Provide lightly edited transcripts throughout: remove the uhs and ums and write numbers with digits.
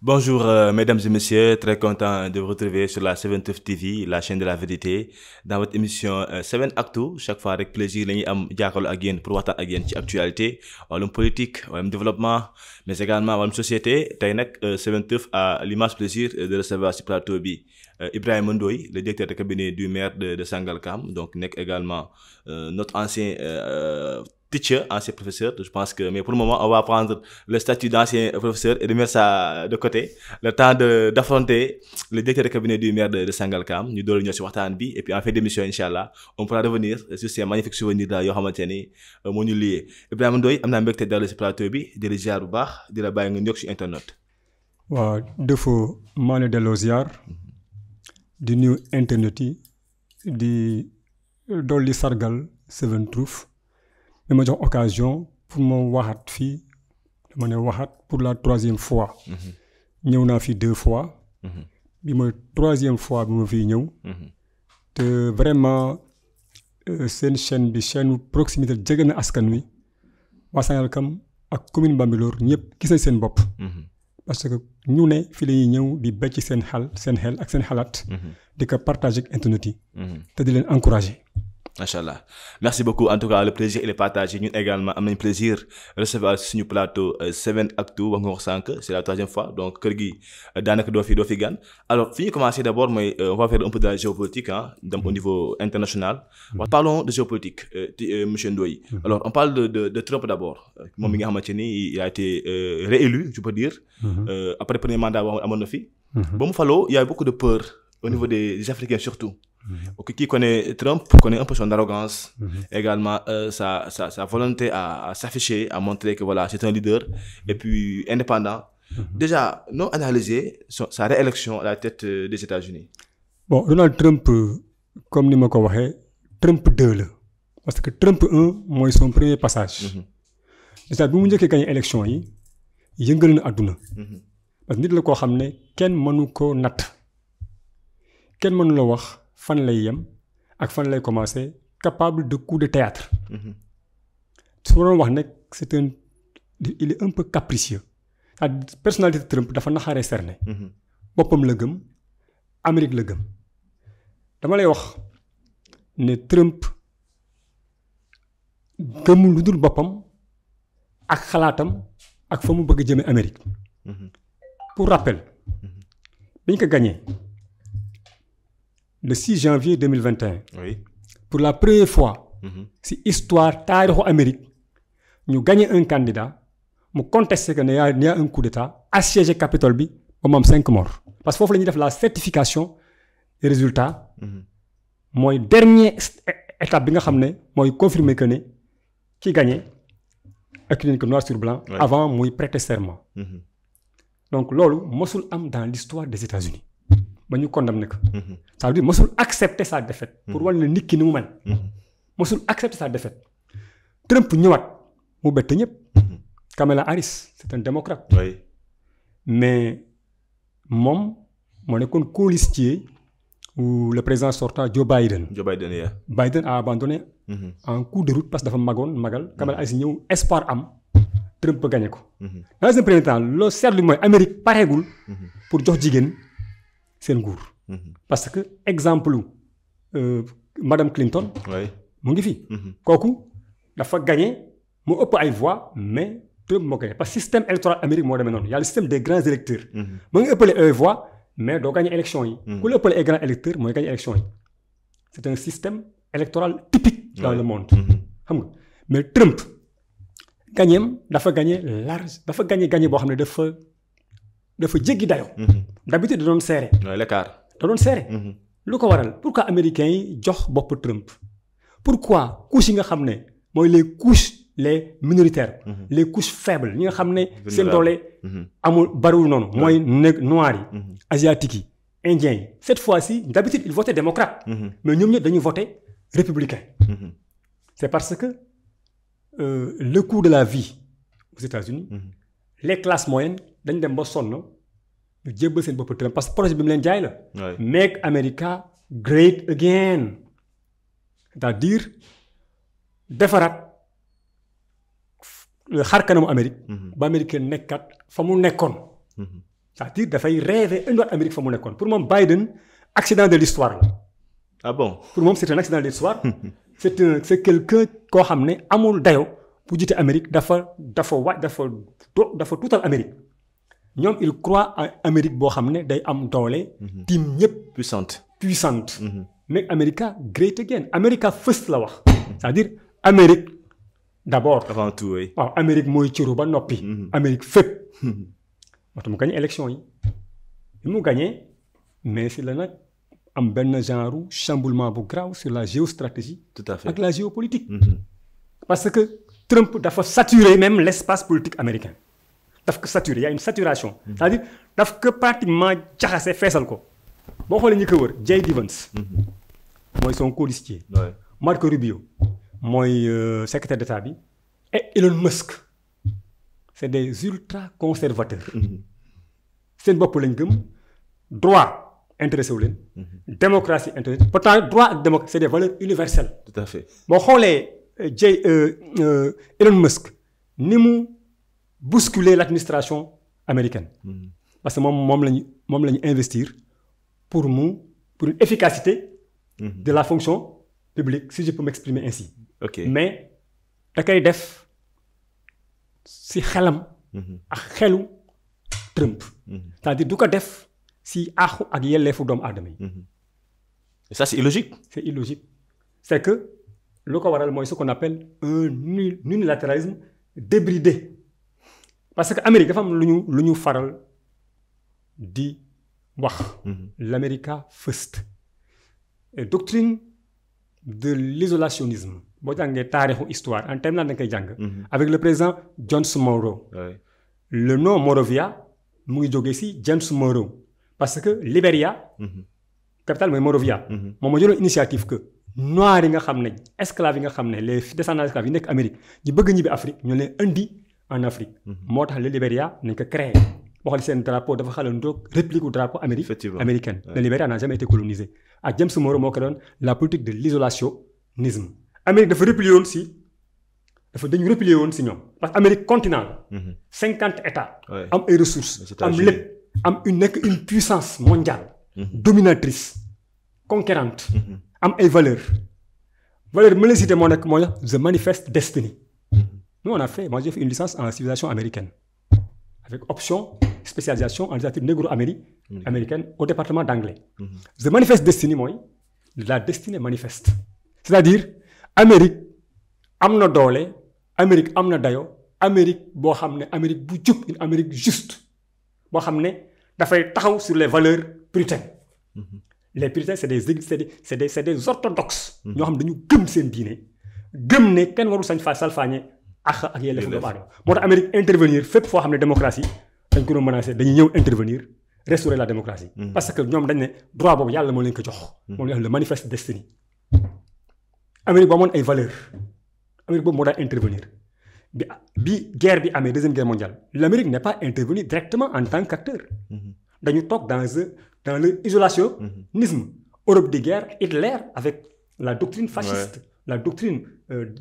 Bonjour mesdames et messieurs, très content de vous retrouver sur la 7 TV, la chaîne de la vérité, dans votre émission 7 Actu. Chaque fois avec plaisir la ñuy am jàkkaarloo ak yéen pour waxtaan ak yéen ci actualité wàllum politique wàllum développement mais également wàllum société. Tey nag 7 a l'immense plaisir de recevoir ci plateau bi Ibrahima Ndoye, le directeur de cabinet du maire de Sangalkam, donc nekk également notre ancien teacher, ancien professeur. Je pense que, mais pour le moment, on va prendre le statut d'ancien professeur et de mettre ça de côté. Le temps d'affronter le directeur de cabinet du maire de Sangalkam. Nous devons nous waxtaan bi et puis en fin d'émission, Inch'Allah, on pourra revenir sur ces magnifiques souvenirs là yoo xamante ni moo ñu lié. Ibrahima Ndoye am naa mbégte dalal ci plateau bi di la ziar bu baax di la bàyyi nga ñëw ci internet. waaw defoo maa ngi delloo ziar di nuyu internet yi di dolli sargal 7 Truth bi ma jox occasion pour ma waxaat fii dama ne waxaat pour la 3e fois. ñëw naa fi 2 fois. bi mooy 3e fois bi ma fiy ñëw. te vraiment seen chaîne bi chaîne proximité jege na askan wi waa Sangalkam ak commune Bambilor ñëpp gis nañ seen bopp. parce que ñu ne fii la ñuy ñëw di becc seen xel ak seen xalaat. di ko partager ak internet yi. te di leen encourager. Machallah. Merci beaucoup. En tout cas, le plaisir il est partagé. Nous également avons un plaisir de recevoir sur notre plateau 7 Actu. C'est la 3e fois. Donc, Kergui, Danak Dofi Gan. Alors, fini commencer d'abord, mais on va faire un peu de la géopolitique au niveau international. Parlons de géopolitique, M. Ndoye. Alors, on parle de Trump d'abord. Mominga Hamatini, il a été réélu, je peux dire, après le premier mandat à Monofi. Bon, il y a beaucoup de peur au niveau des Africains surtout. Qui connaît Trump connaît un peu son arrogance, également sa volonté à s'afficher, à montrer que voilà, c'est un leader et puis indépendant. Déjà, nous analyser sa réélection à la tête des États-Unis. Bon, Donald Trump, comme nous l'avons dit, Trump 2 là. Parce que Trump 1, moi, son premier passage. Déjà, si vous avez gagné l'élection, il y a un aduna. Parce que nous avons dit que quelqu'un ne peut nat. Quelqu'un ne peut wax fan lay yem ak fan lay commencer capable de coup de théâtre. su ma doon wax nag il est un peu capricieux. La personnalité de Trump dafa naxaree cerner. boppam la gëm Amérique la gëm. dama lay wax ne Trump gëmul lu dul boppam ak xalaatam ak fa mu bëgg jëme Amérique. pour rappel biñ ko gagné le 6 janvier 2021. Oui. Pour la première fois, c'est histoire taarixu Amérique ñu gagné un candidat mu contesté que ne y a un coup d'état assiégé Capitole bi ba mu am 5 morts. Parce que foofu la ñuy def la certification des résultats. mooy dernière étape bi nga xam ne mooy confirmer que ne ki gagné ak nañ ko noir sur blanc. Oui. Avant muy prêter serment. Donc loolu mosul am dans l'histoire des États-Unis ba ñu condamné ko. Ça veut dire mosul accepter sa défaite. pour wane ne nit ki ni mu mel. mosul accepter sa défaite. Trump ñëwaat mu bett ñëpp. Kamala Harris c'est un démocrate. Oui. mais moom moo nekkoon colistier ou le président sortant Joe Biden. Joe Biden, yeah. Biden a abandonné. en cours de route parce que dafa magal. Kamala Harris ñëw espoir am. Trump gagné ko. dans un premier temps loo seetlu mooy Amérique pareegul. pour jox jigéen seen nguur. parce que exemple madame Clinton. Oui. mu ngi fi. kooku dafa gagné mu ëpp ay voix mais Trump moo gagné parce que système électoral Amérique moo demee noonu y a le système des grands électeurs. mu ngi ëppale ay voix mais doo gagné élection yi. ku la ëppale ay grands électeurs mooy gagné élection yi. c'est un système électoral typique dans le monde. xam nga mais Trump gagnéem dafa gagné large dafa gagné boo xam ne dafa jéggi dayoo. d'habitude da doon serré. Ouais, l'écart. da doon serré. lu ko waral pourquoi américains yi jox bopp Trump. pourquoi couches yi nga xam ne mooy les couches les minoritaires. les couches faibles ñi nga xam ne seen doole amul bariwul noonu. mooy noirs yi. asiatiques yi indiens yi. cette fois-ci d'habitude ils votaient démocrate. mais ñoom ñëpp dañuy voter républicain. c'est parce que le coût de la vie aux États-Unis les classes moyennes dañ dem ba sonn ñu jébbal seen bopp Trump parce que projet bi mu leen jaay la. Make America Great Again. c'est-à-dire defaraat xar kanamu Amérique. ba Amérique nekkat fa mu nekkoon. c'est-à-dire dafay rêver indiwaat Amérique fa mu nekkoon pour moom Biden accident de l'histoire la. ah bon. pour moom c'est un accident de l'histoire. c'est quelqu'un koo xam ne amul dayo bu jiite Amérique dafa tuutal Amérique ñoom il croit en Amérique boo xam ne day am doole. tiim ñëpp. puissante. make America great again. America first la wax. c'est-à-dire Amérique d'abord. avant tout oui. waaw Amérique mooy cëru ba noppi. Amérique fépp. moo tax mu gagné élection yi bi mu gagné mais si la nag am benn genre chamboulement bu grave sur la géostratégie. tout à fait ak la géopolitique. parce que Trump dafa saturer même l'espace politique américain daf ko saturer y a une saturation. c'est-à-dire daf ko pratiquement jaxase feesal ko boo xoolee ñi ko wër J.D. Vance. mooy son colistier. Marco Rubio mooy secrétaire d'État bi et Elon Musk. c'est des ultra conservateurs. seen bopp lañ gëm droit intéressé wu leen. démocratie intéressé pourtant droit ak démocratie c'est des valeurs universelles. tout à fait boo xoolee Elon Musk ni mu bousculer l'administration américaine. parce que moom lañu investir pour une efficacité. de la fonction publique si je peux m'exprimer ainsi. ok mais da koy def. si xelam. ak xelu Trump. c'est-à-dire du ko def si àqu ak yelleefu doomu aadama yi. et ça c'est illogique. c'est illogique c'est que lu ko waral mooy ce qu'on appelle un unilatéralisme débridé parce que Amérique dafa am lu ñu faral di wax. l'America first. et doctrine de l'isolationnisme. boo jàngee taarixu histoire en termes da nga koy jàng. avec le président James Monroe. oui. le nom Monrovia mu ngi jógee ci James Monroe parce que Libéria. capitale mooy Monrovia. moom moo jëloon initiative que noirs yi nga xam ne esclaves yi nga xam ne les descendants d'esclaves yi nekk Amérique ñu bëgg ñibbi Afrique ñu leen indi en Afrique. moo tax le Libéria nañ ko créé. boo xoolee seen drapeau dafa xale ndoog réplique drapeau américaine. le Libéria n'a jamais été colonisé. ak James Monroe moo ko doon la politique de l'isolationnisme. Amérique dafa replié woon si dañu replié woon si ñoom parce que Amérique continent la. 50 états. am ay ressources. am lépp am une puissance mondiale. dominatrice conquérante. am ay valeurs. valeur ma la cité moo nekk mooy The Manifest Destiny. nous on a fait moi j'ai fait une licence en civilisation américaine avec option spécialisation en littérature négro-américaine au département d'anglais. The Manifest Destiny mooy la destinée manifeste. c'est-à-dire Amérique am na doole Amérique am na dayo Amérique boo xam ne Amérique bu jub une Amérique juste boo xam ne dafay taxaw sur les valeurs puritaines. les puritains c'est des orthodoxes. ñoo xam ne dañu gëm seen diine gëm ne kenn warul sañ fa salfaañe ak yelleefu doomu aadama moo tax Amérique intervenir fépp foo xam ne démocratie dañ ko doon menacer dañuy ñëw intervenir restaurer la démocratie. parce que ñoom dañ ne droit boobu yàlla moo leen ko jox. moom la le manifeste destiny. Amérique boo amoon ay valeurs Amérique boobu moo daan intervenir bi guerre bi amee deuxième guerre mondiale l'Amérique n'est pas intervenue directement en tant qu'acteur. dañu toog dans le isolationnisme. Europe de guerre Hitler avec la doctrine fasciste. la doctrine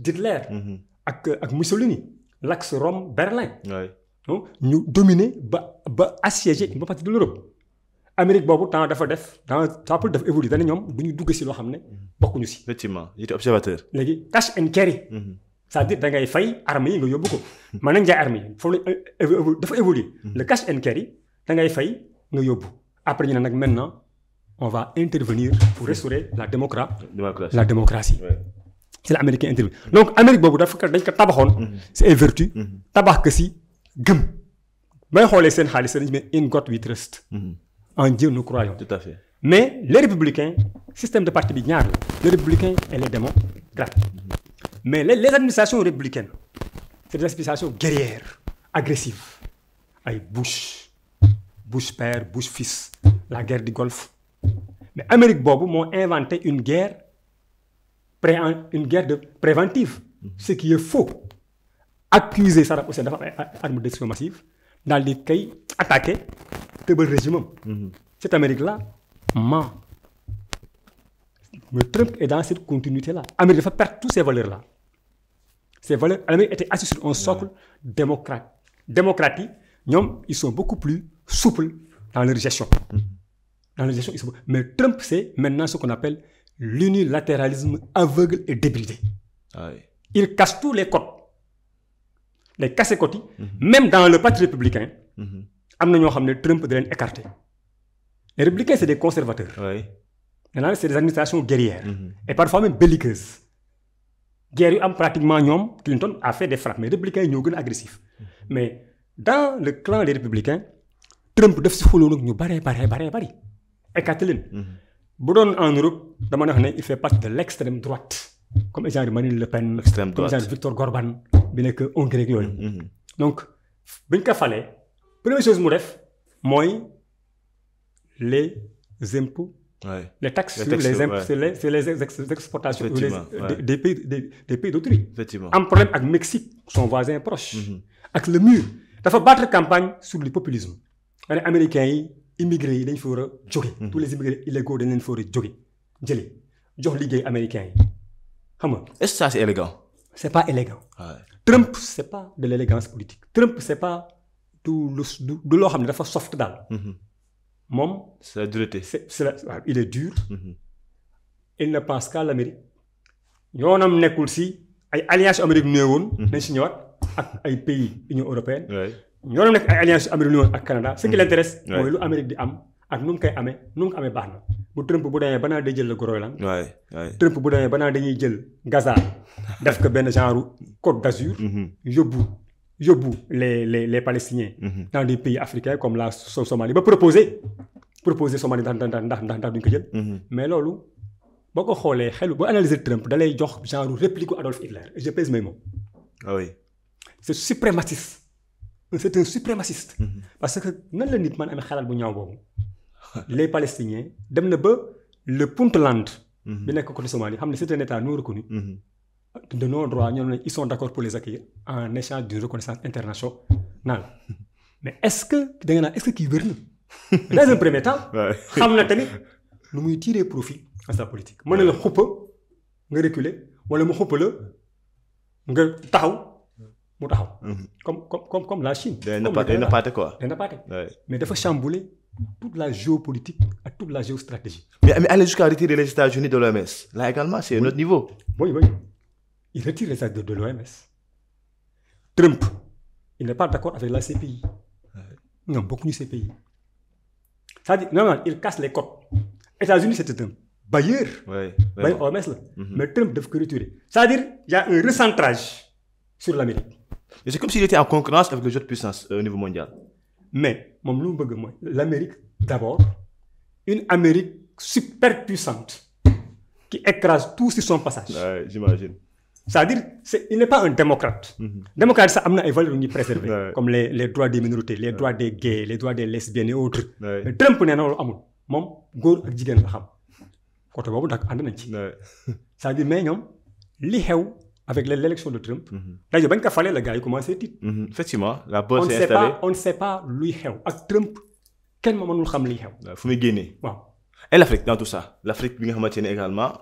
d'Hitler. ak Mussolini l'axe Rome-Berlin. donc ñu dominer ba assiéger une partie de l'Europe. Amérique boobu temps dafa def dans ça peut def évoluer dañu ñoom du ñu dugg si loo xam ne bokkuñu si. effectivement j'étais observateur. léegi cash and carry. c'est-à-dire da ngay fay armes yi nga yóbbu ko. mën nañ jaay armes yi foofu la dafa évoluer. le cash and carry da ngay fay nga yóbbu. après ñu ne nag maintenant on va intervenir pour restaurer la démocratie. c'est l'américain intervenu. donc Amérique boobu dañ ko tabaxoon. c'est ay vertu. tabax ko si gëm. bay xoolee seen xaalis dañu mais in God we trust. en Dieu nous croyons. tout à fait. mais les républicains système de parti bi ñaar la. les républicains et les démocrates. mais les administrations républicaines c'est des administrations guerrières agressives ay Bush père Bush fils la guerre du Golfe. mais Amérique boobu moo inventé une guerre préventive. ce qui est faux. accuser Saddam Hussein dafa am ay armes de destruction massive daal di kay attaqué tëbal régime am. cette Amérique là ment. mais Trump est dans cette continuité là. Amérique dafa perdre toutes ces valeurs là. ces valeurs Amérique était assise sur un socle démocratique ñoom ils sont beaucoup plus souples dans leur gestion. Dans leur gestion, mais Trump, c'est maintenant ce qu'on appelle l'unilatéralisme aveugle et débridé. Il casse tous les codes. Les casse-cotes, même dans le parti républicain, Trump de écarté. Les républicains, c'est des conservateurs. Maintenant, c'est des administrations guerrières. Et parfois même belliqueuses. Guerre, pratiquement, Clinton a fait des frappes. Mais les républicains sont agressifs. Mais dans le clan des républicains, Trump a fait écarté. En Europe, il fait partie de l'extrême droite. Comme exemple Marine Le Pen, comme exemple Victor Orban, bien que Hongrie. Donc, bien qu'il fallait, première chose que moi, les impôts, les taxes sur les impôts, c'est les exportations des pays d'autrui. Un problème avec le Mexique, son voisin proche, avec le mur. Il faut battre campagne sur le populisme. Les Américains, immigrés, ils faut jouer. Tous les immigrés illégaux, ils faut jouer. Jox liggéey américain yi xam nga. Est-ce que ça c'est élégant? C'est pas élégant. Trump c'est pas de l'élégance politique. Trump c'est pas du loo xam ne dafa soft daal. moom. C'est la dureté. Il est dur. Il ne pense qu'à l'Amérique. yoonam nekkul si ay alliance Amérique néewoon. nañ si ñëwaat ak ay pays Union européenne. yoonam nekk ay alliance Amérique néewoon ak Canada. ce qui l'intéresse mooy lu Amérique di am. ak nu mu koy amee baax na bu Trump bu demee ba naa day jël le Groenland. Trump bu demee ba naa dañuy jël Gaza def ko benn genre Côte d'Azur. yóbbu les Palestiniens. dans des pays africains comme la Somalie ba proposer Somalie ndax duñ ko jël. mais loolu boo ko xoolee xelu boo analyser Trump da lay jox genre réplique Adolf Hitler je pèse mes mots. c'est suprémaciste. C'est un suprémaciste. parce que nan la nit man amee xalaat bu ñaaw boobu. les Palestiniens dem na ba le Puntland. bi nekk côté Somalie xam ne c'est un état non reconnu. de non droit ñoom ils sont d'accord pour les accueillir en échange d'une reconnaissance internationale. mais est-ce que kii wér na. dans un premier temps. xam na tamit nu muy tirer profit à sa politique. mën na la xuppa nga reculer wala mu xuppa la nga taxaw. mu taxaw. comme la Chine. day nappaate quoi. mais dafa chambouler toute la géopolitique et toute la géostratégie. mais aller jusqu'à retirer les États-Unis de l'OMS là également c'est un autre niveau. oui il retire les États-Unis de l'OMS. Trump il n'est pas d'accord avec la CPI. ñoom bokkuñu CPI. c'est-à-dire normalement il casse les codes. États-Unis c'était un bailleur. bailleur OMS la. mais Trump daf ko retirer. c'est-à-dire il y a un recentrage sur l'Amérique. Et c'est comme s'il était en concurrence avec les autres puissances au niveau mondial. Mais moom lu mu bëgg mooy l'Amérique d'abord une Amérique superpuissante qui écrase tout sur son passage. J'imagine. c'est-à-dire il n'est pas un démocrate. Démocrate sax am na ay valeurs yu ñuy préserver. comme les droits des minorités les droits des gays les droits des lesbiennes et autres. mais Trump nee na loolu amul moom góor ak jigéen la xam côté boobu nag ànd nañ ci. c'est-à-dire mais ñoom li xew. Avec l'élection de Trump, d'ailleurs, quand il fallait, les gars, ils commençaient à dire. Effectivement, la peur s'est installée. On ne sait pas lui. Avec Trump, quel moment nous savons lui. Il faut me gagner. Et l'Afrique dans tout ça. L'Afrique, également,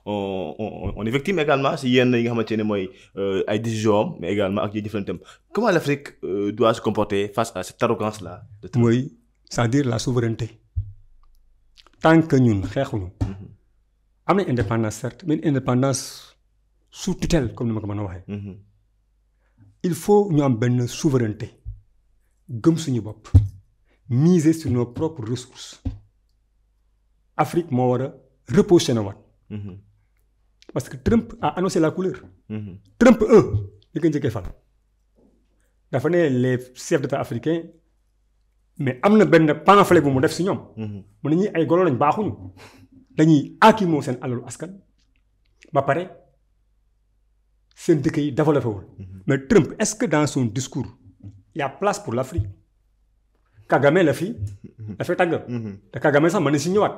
on est victime également. Si il y a des décisions, mais également avec différents thèmes. Comment l'Afrique doit se comporter face à cette arrogance-là de Trump? Oui, c'est-à-dire la souveraineté. Tant que nous, nous avons une indépendance, certes, mais une indépendance. Sous tutelle comme ni ma ko mën a waxee. il faut ñu am benn souveraineté gëm suñu bopp miser sur nos propres ressources. Afrique moo war a repositionner waat. parce que Trump a annoncé la couleur. Trump 1 li ko njëkkee fal dafa ne les chefs d'État africains mais am na benn pamphlet bu mu def si ñoom. mu ne ñi ay golo lañ baaxuñu dañuy aakimoo seen alalu askan ba pare. seen dëkk yi développé wul. mais Trump est-ce que dans son discours il y a place pour l'Afrique. Kagame la fi dafay tàgg. te Kagame sax mën na si ñëwaat.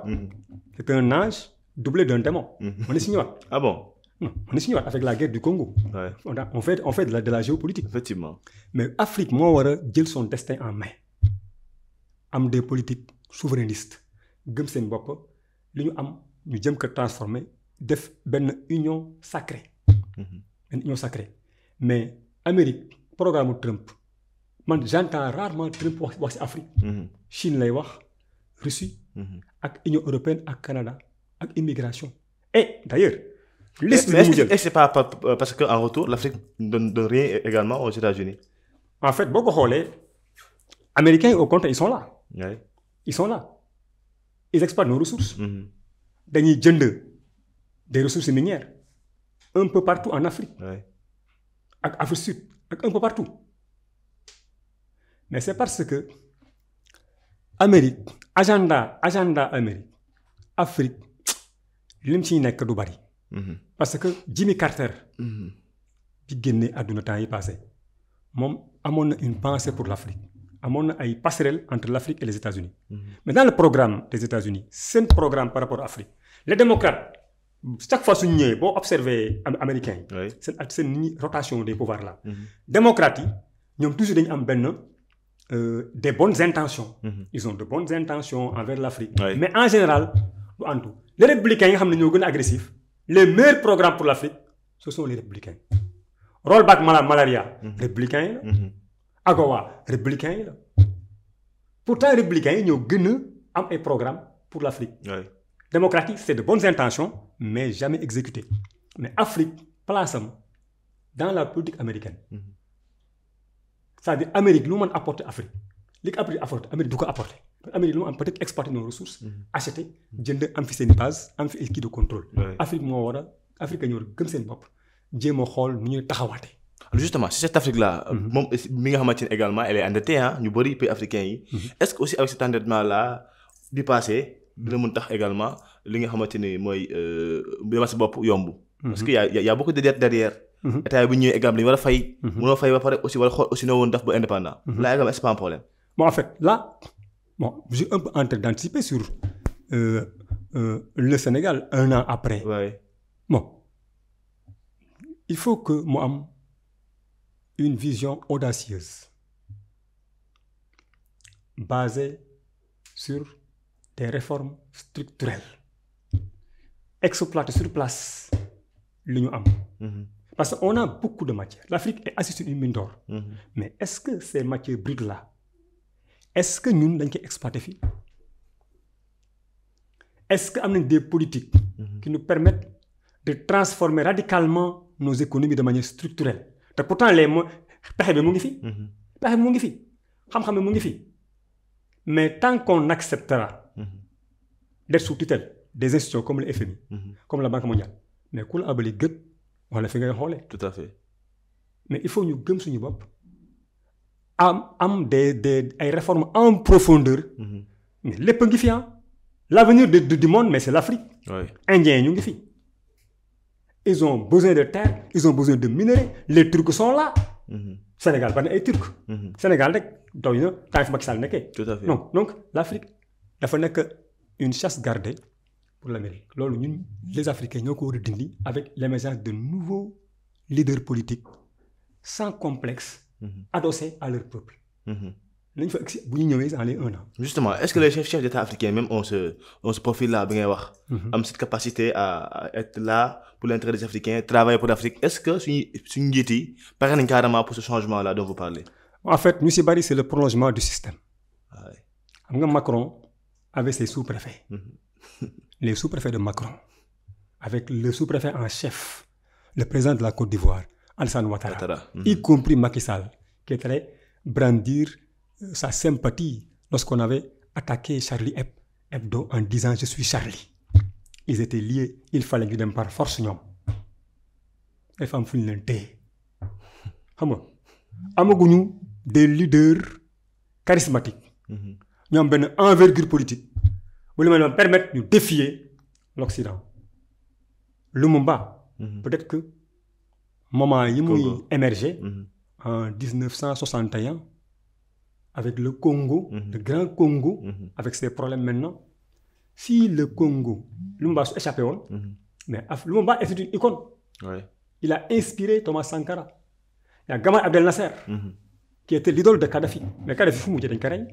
c'est un ange doublé d'un démon. mën na si ñëwaat. ah bon. non mën na si ñëwaat avec la guerre du Congo. on fait de la géopolitique. Effectivement. mais Afrique moo war a jël son destin en main. am des politiques souverainistes gëm seen bopp li ñu am ñu jëm ko transformer def benn union sacrée. une union sacrée mais Amérique programme Trump man j'entends rarement Trump wax ci Afrique. Chine lay wax Russie ak Union européenne ak Canada ak immigration et d'ailleurs liste bi mu jël et c'est pas parce que en retour l'Afrique donne rien également aux États-Unis. En fait boo ko xoolee américains yi au contraire ils sont là. Oui. Ils sont là ils exploitent nos ressources. dañuy jënd des ressources minières un peu partout en Afrique. Oui. ak Afrique Sud ak un peu partout mais c'est parce que Amérique agenda Amérique Afrique lim ciy nekk du bari. parce que Jimmy Carter. bi génnee àdduna temps yi passé moom amoon na une pensée pour l'Afrique amoon na ay passerelles entre l'Afrique et les États-Unis mais dans le programme des États-Unis seen programme par rapport à Afrique les démocrates chaque fois suñu ñëwee boo observé américains yi. seen rotation des pouvoirs là. démocrates yi ñoom toujours dañu am benn des bonnes intentions. Ils ont de bonnes intentions envers l'Afrique. Mais en général du antu les républicains yi nga xam ne ñoo gën a agressifs les meilleurs programmes pour l'Afrique ce sont les républicains. rollback malaria. républicains yi la. AGOA républicains yi la. pourtant républicains yi ñoo gën a am ay programmes pour l'Afrique. démocratique c'est de bonnes intentions mais jamais exécuté mais Afrique place am dans la politique américaine c'est-à-dire Amérique lu mën apporter Afrique li ko Afrique apporter Amérique du ko apporter Amérique lu mu am peut-être exploiter nos ressources acheter jënd am fi seen base am fi ay kii de contrôle. Afrique moo war a Afrique ñoo war a gëm seen bopp jéem a xool nu ñuy taxawaate. Justement si cette Afrique là. moom mi nga xamante ne également elle est endettée ñu bëri pays africains yi. est-ce que aussi avec cet endettement là bi passé. dina mën tax également li nga xamante ni mooy dama si bopp yomb. parce que y a beaucoup de dettes derrière. état yi bu ñëwee également dañu war a fay. mënoo fay ba pare aussi war a xool aussi noo woon def ba indépendant. là également c'est pas un problème. Bon en fait là je suis un peu en train d'anticiper sur le Sénégal un an après. Ouais. Bon il faut que mu am une vision audacieuse basée sur des réformes structurelles exploiter sur place li ñu am. Parce qu'on a beaucoup de matières. L'Afrique est assise sur une mine d'or. Mais est-ce que ces matières brutes là est-ce que ñun dañ koy exploiter fii est-ce que am nañ des politiques qui nous permettent de transformer radicalement nos économies de manière structurelle te pourtant les mots pexe bi mu ngi fi. pexe bi mu ngi fi xam-xam bi mu ngi fi mais tant qu'on acceptera d'être sous tutelle des institutions comme le FMI comme la Banque mondiale mais ku la abali gët wala fi ngay xoolee. Tout à fait. Mais il faut ñu gëm suñu bopp am des ay réformes en profondeur. mais lépp a ngi fi l'avenir du monde mais c'est l'Afrique. Indiens ñu ngi fi. ils ont besoin de terre ils ont besoin de minerais les Turcs sont là. Sénégal bari na ay Turcs. Sénégal rek doy na temps fi Macky Sall nekkee. Tout à fait. donc l'Afrique dafa nekk une chasse gardée pour l'Amérique loolu ñun les Africains ñoo ko war a dindi avec l'émergence de nouveaux leaders politiques sans complexe. Adossés à leur peuple. nañ fa egsi bu ñu ñëwee en les 1 an. Justement est-ce que les chefs d'État africains même ont ce profil là bi ngay wax. am cette capacité à être là pour l'intérêt des Africains travailler pour l'Afrique est-ce que suñu njiit yi pare nañ carrément pour ce changement là dont vous parlez. En fait ñu si bari c'est le prolongement du système. xam nga Macron avec ses sous-préfets. Les sous-préfets de Macron avec le sous-préfet en chef le président de la Côte d'Ivoire Alassane Ouattara. Y compris Macky Sall qui est allé brandir sa sympathie lorsqu'on avait attaqué Charlie Hebdo en disant je suis Charlie. Ils étaient liés il fallait ñu dem par force ñoom ay femmes fu ñu leen téye xam nga amaguñu des leaders charismatiques. ñoom benn envergure politique bu lu mel noonu permettre ñu défier l'Occident. Lumumba. Peut-être que moment yi muy émerger en 1961 avec le Congo, le grand Congo, avec ses problèmes maintenant. Si le Congo, Lumumba échappé woon, mais Lumumba est une icône. Il a inspiré Thomas Sankara. Il y a Gamal Abdel Nasser, qui était l'idole de Kadhafi. Mais Kadhafi fu mu jëlee dañ ko rey.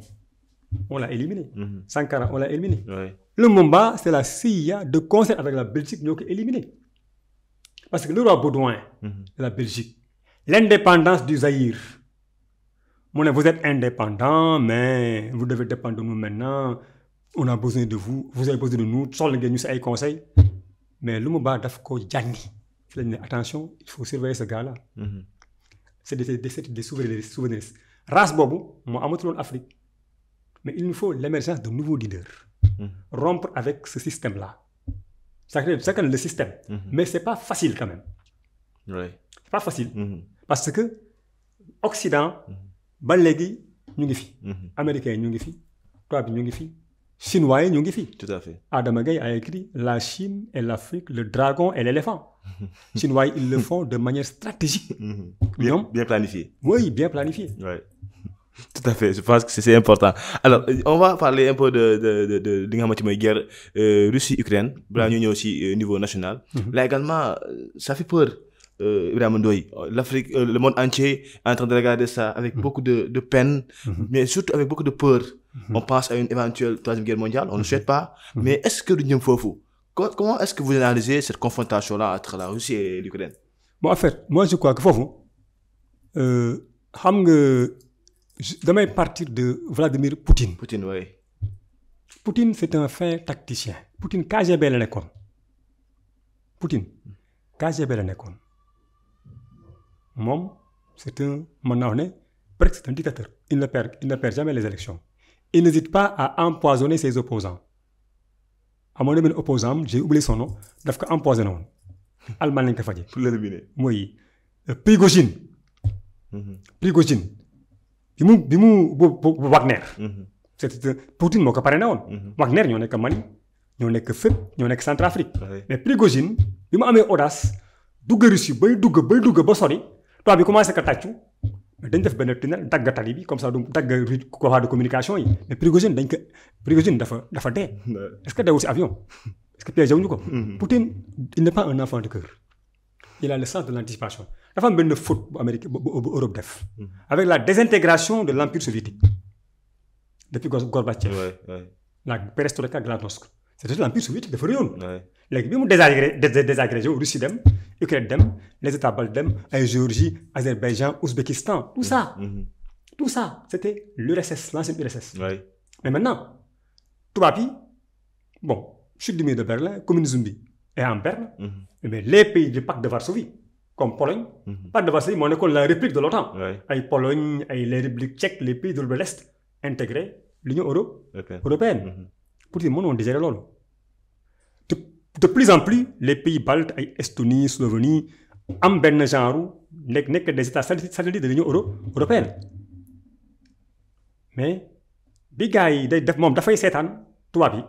On l'a éliminé. Sankara, on l'a éliminé. Lumumba, c'est la CIA de concert avec la Belgique ñoo ko éliminé. Parce que le roi Baudouin de la Belgique, l'indépendance du Zaïre, mu ne vous êtes indépendant mais vous devez dépendre de nous maintenant on a besoin de vous vous avez besoin de nous soxla ngeen ñu si ay conseils mais Lumumba daf ko jàngi fi lañ ne attention il faut surveiller ce gars là. c'est des souverainistes race boobu moo amatuloon Afrique mais il nous faut l'émergence de nouveaux leaders. Rompre avec ce système là. c'est le système. Mais c'est pas facile quand même. Oui. C'est pas facile. Parce que Occident ba léegi ñu ngi fi. Américains yi ñu ngi fi. Tubaab bi ñu ngi fi. Chinois yi ñu ngi fi. Tout à fait. Adama Gaye a écrit La Chine et l'Afrique, le dragon et l'éléphant. Chinois yi ils le font de manière stratégique. Bien planifié. Oui, bien planifié. Oui. Tout à fait, je pense que c'est important. Alors, on va parler un peu de li nga xamante mooy guerre Russie-Ukraine balaa ñu ñëw ci niveau national. Là également, ça fait peur. Ibrahima Ndoye, l'Afrique, le monde entier est en train de regarder ça avec beaucoup de peine, mais surtout avec beaucoup de peur. On pense à une éventuelle troisième guerre mondiale, on ne le souhaite pas, mais est-ce que du ñëm foofu? Comment est-ce que vous analysez cette confrontation-là entre la Russie et l'Ukraine? Bon, en fait, moi je crois que foofu xam nga damay partir de Vladimir Poutine. Poutine, oui. Poutine c'est un fin tacticien. Poutine KGB la nekkoon. Poutine KGB la nekkoon. Moom c'est un mën naa wax ne presque c'est un dictateur. Il ne perd jamais les élections. Il n'hésite pas à empoisonner ses opposants. amoon na benn opposant j'ai oublié son nom daf ko empoisonné woon. Allemagne lañ ko fajee. Pour l'éliminer. mooy Prigojine. Prigojine. bi mu Wagner. c'est Poutine moo ko parrainé woon. Wagner ñoo nekk Mali ñoo nekk fépp ñoo nekk Centrafrique. mais Prigojine bi mu amee audace dugg Russie bay dugg ba sori tubaab bi commencé ko tàccu mais dañ def benn tunnel dagg tali bi comme ça du dagg voie de communication yi mais Prigojine dafa dee. est-ce que deewul si avion est-ce que piégé wuñu ko. Poutine il n'est pas un enfant de cœur. Il a le sens de l'anticipation. Dafa am benn faute bu Amérique bu Europe def. Avec la désintégration de l'empire soviétique. Depuis Gorbatchev. La perestroïka glasnost. C'était l'empire soviétique dafa réyoon. léegi bi mu désagrégé Russie dem Ukraine dem les États baltes dem ay Géorgie Azerbaïdjan Ouzbékistan tout ça c'était l'URSS l'ancienne URSS. Mais maintenant tubaab yi bon chute du mur de Berlin communisme bi est en berne. Mais les pays du pacte de Varsovie comme Pologne. Pacte de Varsovie moo nekkoon la réplique de l'OTAN. ay Pologne ay les républiques tchèques les pays de l'Est intégré l'Union européenne. Poutine mënoon digérer loolu. De plus en plus les pays baltes ay Estonie Slovénie am benn genre nekk des états satellites de l'Union européenne. Mais bi gars yi day def moom dafay seetaan tubaab yi.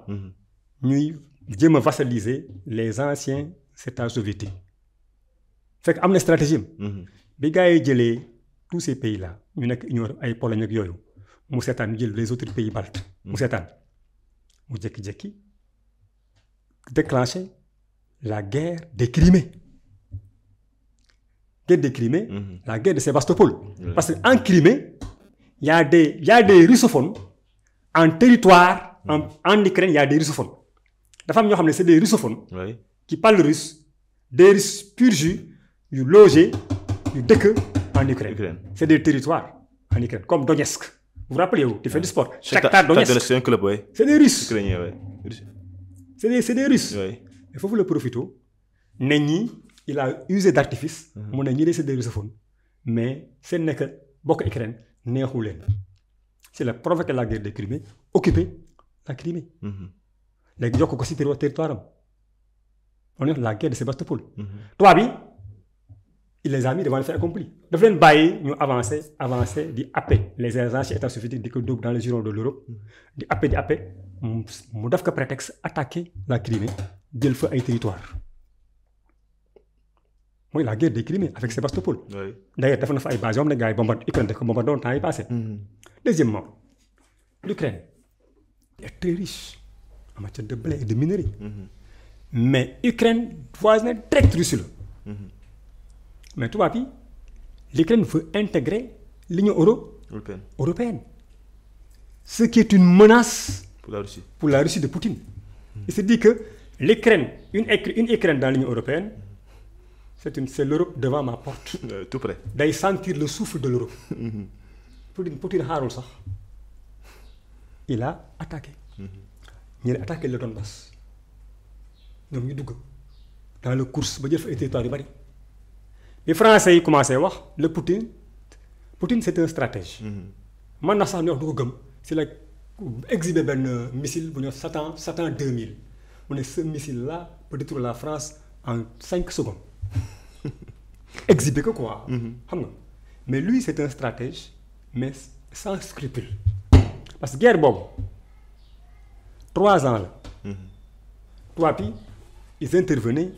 ñuy jéem a vassaliser les anciens états soviétiques. fekk am na stratégie am. bi gars yi jëlee tous ces pays là ñu nekk Union ay Pologne ak yooyu mu seetaan ñu jël les autres pays baltes. mu seetaan mu jékki-jékki déclencher la guerre des Crimée. Guerre des Crimée, la guerre de Sébastopol. Parce qu'en Crimée, il y a des russophones en territoire, en Ukraine, il y a des russophones. La femme, c'est des russophones qui parlent russe, des Russes pur jus, du logé, du dëkk en Ukraine. C'est des territoires en Ukraine, comme Donetsk. Vous vous rappelez, tu fais du sport. Shakhtar Donetsk. C'est un club, oui. C'est des Russes. Ukrainiens, oui. C'est des Russes. Il faut le profiter. Nenni, il a usé d'artifice. Mon ami, c'est des russophones. Mais c'est que beaucoup Ukraine n'est pas. C'est la provoquer la guerre de Crimée, occuper la Crimée. Les gens qui ont le territoire. On est la guerre de Sébastopol. Toi, il les a mis devant le fait accompli. De faire nous avancer, d'y happer les anciens États soviétiques dans les girons de l'Europe, d'y happer, mu def ko prétexte attaquer la Crimée, jël fa ay territoire. Mooy la guerre des Crimée avec Sébastopol. D'ailleurs def na fa ay bases yoo xam ne gars yi bombardé Ukraine daf ko bombardé woon temps yi passé. Deuxièmement, l'Ukraine est très riche en matière de blé et de minerais. Mais Ukraine voisine direct Russie la. Mais tubaab yi l'Ukraine veut intégrer l'Union européenne. Ce qui est une menace pour la Russie de Poutine. Il se dit que l'Ukraine, une Ukraine dans l'Union européenne, c'est l'Europe devant ma porte. Tout près. D'aller sentir le souffle de l'Europe. Poutine xaarul sax. Il a attaqué. ñu attaqué le Donbass ñoom ñu dugg dans le course ba jël fa ay territoire yu bari bi français yi commencé wax le Poutine c'est un stratège. man na sax ñu wax du ko gëm si la exhibé benn missile bu ñu wax Satan 2000 mu ne ce missile là peut détruire la France en 5 secondes exhibé ko quoi. xam nga mais lui c'est un stratège mais sans scrupule parce que guerre boobu 3 ans la. 3 pays ils intervenaient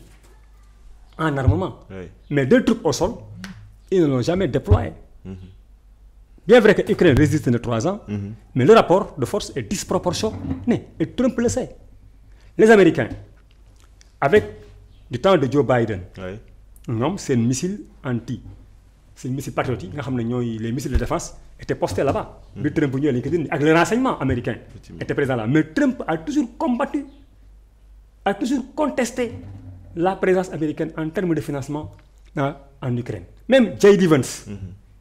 en armement. Oui. Mais des troupes au sol ils ne l'ont jamais déployé. Bien vrai que l'Ukraine résiste de 3 ans, mais le rapport de force est disproportionné. Et Trump le sait. Les Américains, avec du temps de Joe Biden, c'est un missile anti. C'est un missile patriotique. Les missiles de défense étaient postés là-bas. Mais Trump, avec le renseignement américain, était présent là. Mais Trump a toujours combattu, a toujours contesté la présence américaine en termes de financement en Ukraine. Même J.D. Vance.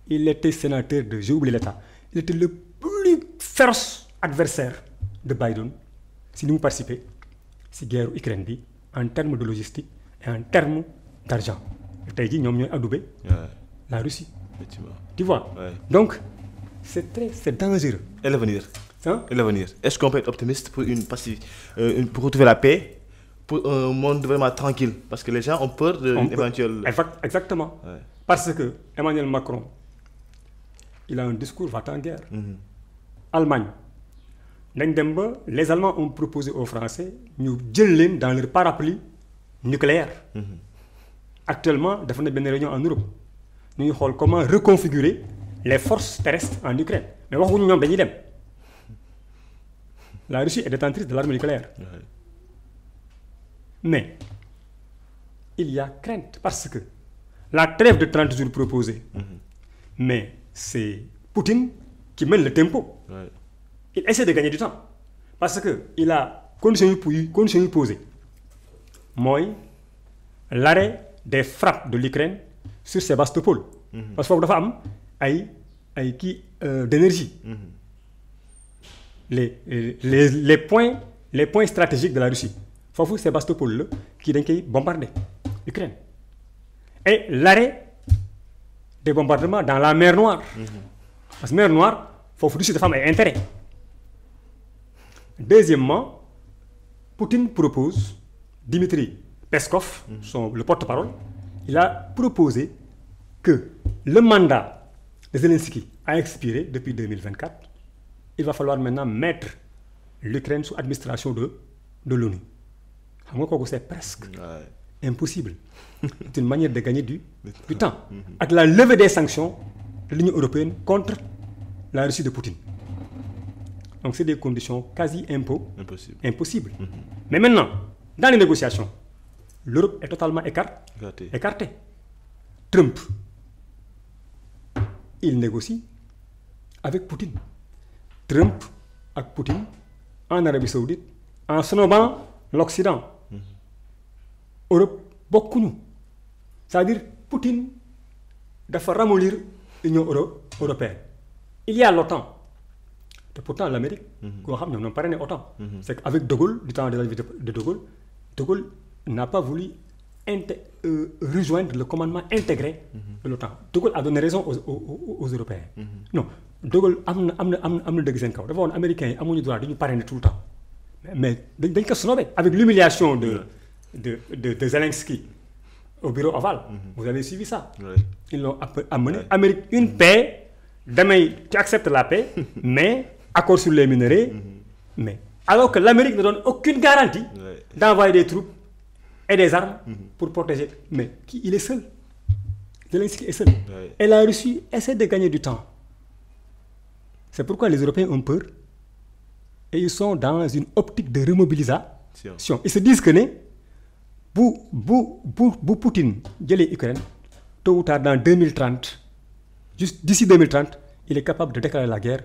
Il était sénateur de, j'ai oublié l'État, il était le plus féroce adversaire de Biden si nous participons à la guerre Ukraine en termes de logistique et en termes d'argent. Aujourd'hui, nous avons adoubé la Russie. Tu vois? Donc, c'est dangereux. Et l'avenir? Hein? Et l'avenir? Est-ce qu'on peut être optimiste pour pour retrouver la paix, pour un monde vraiment tranquille? Parce que les gens ont peur d'une éventuelle... Exactement. Parce que Emmanuel Macron, il a un discours va-t-en-guerre. Allemagne. Les Allemands ont proposé aux Français de gérer dans leur parapluie nucléaire. Actuellement, il y a une réunion en Europe. Nous voyons comment reconfigurer les forces terrestres en Ukraine. Mais nous avons dit la Russie est détentrice de l'arme nucléaire. Mais il y a crainte parce que la trêve de 30 jours proposée, mais c'est Poutine qui mène le tempo. Il essaie de gagner du temps. Parce qu'il a condition posée. Moi, l'arrêt des frappes de l'Ukraine sur Sébastopol. Parce qu'il y a un d'énergie. Les points stratégiques de la Russie. Il faut que Sébastopol qui a bombardé l'Ukraine. Et l'arrêt des bombardements dans la mer Noire. Parce que la mer Noire, il faut que Russie de femmes ait intérêt. Deuxièmement, Poutine propose, Dmitri Peskov, le porte-parole, il a proposé que le mandat de Zelensky a expiré depuis 2024. Il va falloir maintenant mettre l'Ukraine sous administration de l'ONU. C'est presque impossible. C'est une manière de gagner du temps. Avec la levée des sanctions de l'Union européenne contre la Russie de Poutine. Donc c'est des conditions quasi impossibles. Mais maintenant, dans les négociations, l'Europe est totalement écartée. Trump, il négocie avec Poutine. Trump avec Poutine en Arabie Saoudite, en snobant l'Occident. Europe, beaucoup. C'est-à-dire, Poutine doit ramollir l'Union européenne. Il y a l'OTAN. Et pourtant, l'Amérique, nous n'avons pas rien d'OTAN. C'est qu'avec De Gaulle, du temps de la vie de De Gaulle n'a pas voulu rejoindre le commandement intégré de l'OTAN. De Gaulle a donné raison aux Européens. Non, De Gaulle a les Américains ont le droit de nous parrainer tout le temps. Mais avec l'humiliation de Zelensky au bureau ovale, vous avez suivi ça. Ils l'ont amené. Amérique, une paix, demain tu acceptes la paix, mais accord sur les minerais, mais alors que l'Amérique ne donne aucune garantie d'envoyer des troupes et des armes pour protéger. Mais il est seul. Zelensky est seul. Et la Russie essaie de gagner du temps. C'est pourquoi les Européens ont peur et ils sont dans une optique de remobilisation. Ils se disent que pour Poutine, l'Ukraine, tôt ou tard dans 2030, juste d'ici 2030, il est capable de déclarer la guerre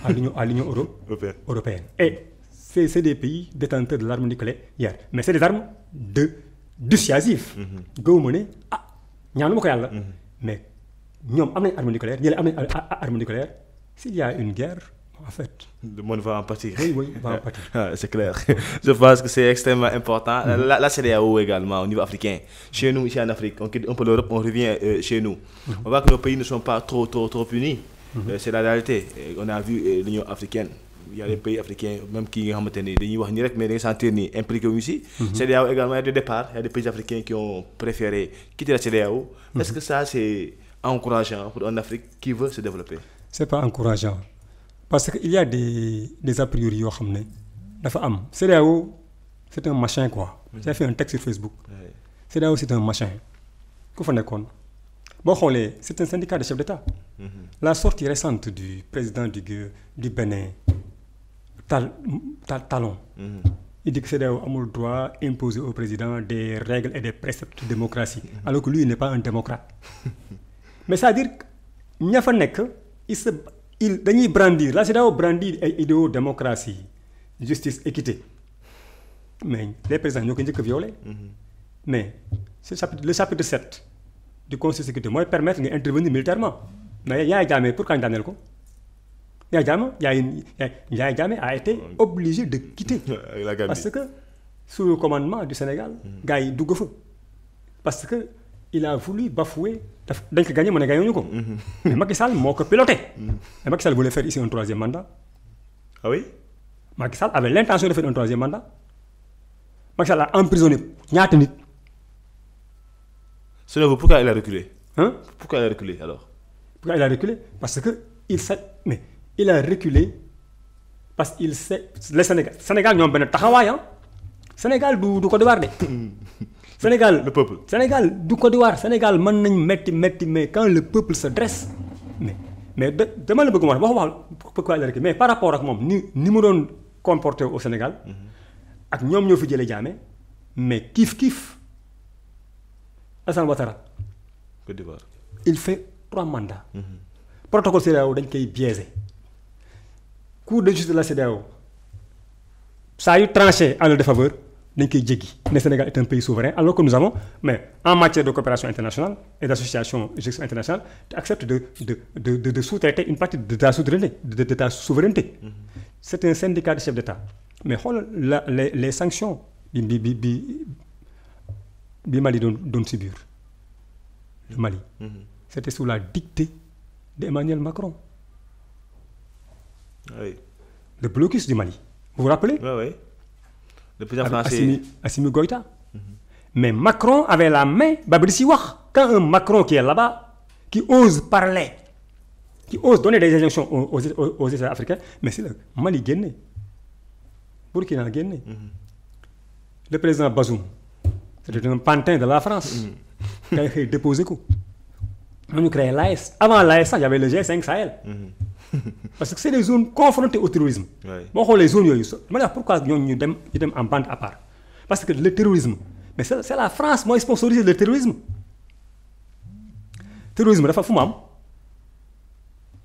à l'Union européenne. Et c'est des pays détenteurs de l'arme nucléaire. Mais c'est des armes dissuasives. Mais nous avons une arme nucléaire. S'il y a une guerre, En fait. Le monde va en pâtir. Oui, va en pâtir. C'est clair. Je pense que c'est extrêmement important. La CEDEAO également, au niveau africain. Chez nous, ici en Afrique, on quitte un peu l'Europe, on revient chez nous. On voit que nos pays ne sont pas trop unis. C'est la réalité. On a vu l'Union africaine. Il y a des pays africains, même qui ont été mais des sentir impliqués aussi. CEDEAO également, il y a des départs. Il y a des pays africains qui ont préféré quitter la CEDEAO. Est-ce que ça, c'est encourageant pour un Afrique qui veut se développer? C'est pas encourageant. Parce qu'il y a des a priori, CEDEAO, c'est un machin quoi. J'ai fait un texte sur Facebook. CEDEAO, c'est un machin. C'est un syndicat de chefs d'État. La sortie récente du président du Bénin, Talon, il dit que CEDEAO a le droit d'imposer au président des règles et des préceptes de démocratie, alors que lui, il n'est pas un démocrate. Mais ça veut dire qu'il dañuy brandir, la CEDEAO brandir ay idéaux démocratie, justice, équité. Mais les présidents ñoo ko njëkk a violé. Mais le chapitre 7 du Conseil de sécurité mooy permettre d'intervenir militairement. Mais Yaya Jammeh, pourquoi ñu daaneel ko? Yaya Jammeh a été obligé de quitter. Parce que sous le commandement du Sénégal, gars yi dugg fa. Parce que il a voulu bafouer. dañ ko gagné mu ne gagné ko. Mais Macky Sall moo ko piloté. Mais Macky Sall voulait faire ici un troisième mandat. Ah oui? Macky Sall avait l'intention de faire un troisième mandat. Macky Sall a emprisonné ñaata nit. Selon vous, pourquoi il a reculé? Pourquoi il a reculé alors? Pourquoi il a reculé? Parce que il a reculé parce qu'il sait le Sénégal ñoom benn taxawaay Sénégal du Côte d'Ivoire de. Sénégal, le peuple. Sénégal, du Côte d'Ivoire, Sénégal, mais quand le peuple se dresse, mais demain le pourquoi il a reculé? Mais par rapport à moi, ni nous sommes comportés au Sénégal, avec nous nous faisons les Jammeh, mais kiff, Alassane Ouattara, Côte d'Ivoire. Il fait 3 mandats. Protocole CEDEAO, il est biaisé. Cour de justice de la CEDEAO, ça a eu tranché en leur défaveur. Le Sénégal est un pays souverain, alors que nous avons, mais en matière de coopération internationale et d'association internationale, tu acceptes de sous-traiter une partie de ta souveraineté. C'est un syndicat de chefs d'État. Mais les sanctions, le Mali donne subir. Le Mali. C'était sous la dictée d'Emmanuel Macron. Oui. Le blocus du Mali. Vous vous rappelez? Oui. Le président français. Assimi Goïta. Mais Macron avait la main. Quand un Macron qui est là-bas, qui ose parler, qui ose donner des injonctions aux États africains, mais c'est le Mali Guinée. Burkina Guinée. Le président Bazoum, c'était un pantin de la France. Il a déposé quoi? On a créé l'AS. Avant l'AS, il y avait le G5 Sahel. Parce que c'est des zones confrontées au terrorisme. Bon, les zones, pourquoi nous sommes en bande à part? Parce que le terrorisme, mais c'est la France qui sponsorise le terrorisme. Terrorisme, il faut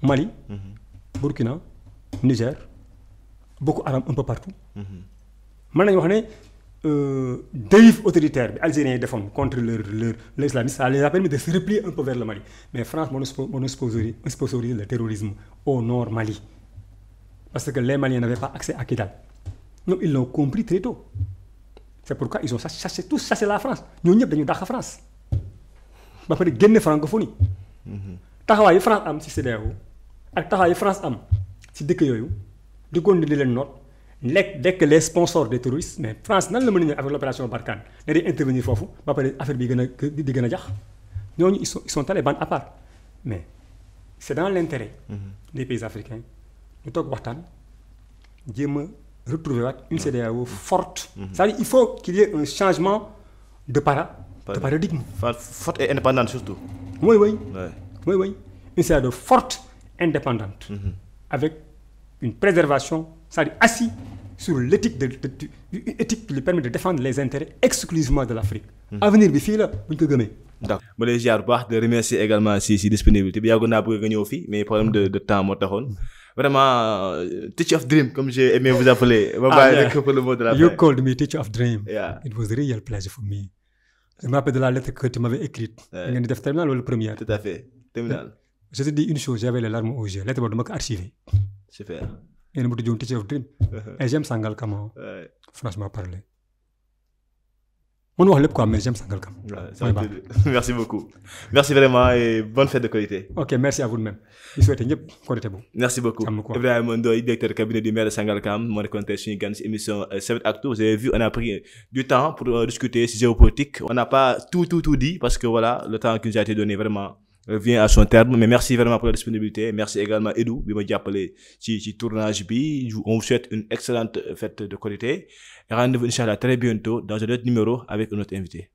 Mali, Burkina, Niger, Boko Haram un peu partout. Maintenant, dérive autoritaire, les Algériens défendent contre l'islamisme, ça les a permis de se replier un peu vers le Mali. Mais France sponsorise le terrorisme au nord Mali. Parce que les Maliens n'avaient pas accès à Kidal. Donc ils l'ont compris très tôt. C'est pourquoi ils ont chassé la France. Nous sommes venus dans la France. Ils ont gagné la francophonie. La France am ci CEDEAO ak la France am ci dëkk yooyu di continuer leen noot dès que les sponsors des terroristes, mais France nan la mën a avec l'opération Barkhane ne day intervenir foofu ba pare affaire bi gën a jax ñooñu ils sont talibans à part. Mais c'est dans l'intérêt des pays africains ñu toog waxtaan jéem a retrouver une CEDEAO forte. C'est-à-dire il faut qu'il y ait un changement de paradigme. Forte et indépendante surtout. Oui. Une CEDEAO forte, indépendante, avec une préservation, c'est-à-dire assis sur l'éthique éthique qui lui permet de défendre les intérêts exclusivement de l'Afrique. Avenir bi fii la buñ ko gëmee. D'accord. Je les ziar bu baax de remercier également si disponibilité bi yàggoon naa bëgg nga ñëw fii mais problème de temps moo taxoon. Vraiment, teacher of dream, comme j'ai aimé vous appeler. Le mot de la You called me teacher of dream. Yeah. It was a real pleasure for me. Je me rappelle de la lettre que tu m'avais écrite. Nga ni def terminal wala première. Tout à fait. Terminal. Je te dis une chose, j'avais les larmes aux yeux. Lettre boobu dama ko archivé. Super. Et nous disons Teacher of Dream. Et j'aime Sangalkam. Ouais. Franchement parler. On wax lépp quoi mais j'aime Sangalkam. Merci beaucoup. Merci vraiment et bonne fête de qualité. Ok, merci à vous de même. Je souhaite ñëpp qualité bon. Merci beaucoup. Ibrahima Ndoye, directeur cabinet du maire de Sangalkam, moo nekkoon tey suñu gan ci émission 7 Actu. Vous avez vu, on a pris du temps pour discuter ci géopolitique. On n'a pas tout dit parce que voilà, le temps qui nous a été donné vraiment vient à son terme. Mais merci vraiment pour la disponibilité. Merci également Edou bi ma jàppale ci tournage bi. On vous souhaite une excellente fête de qualité. Et rendez-vous inchallah très bientôt dans un autre numéro avec un autre invité.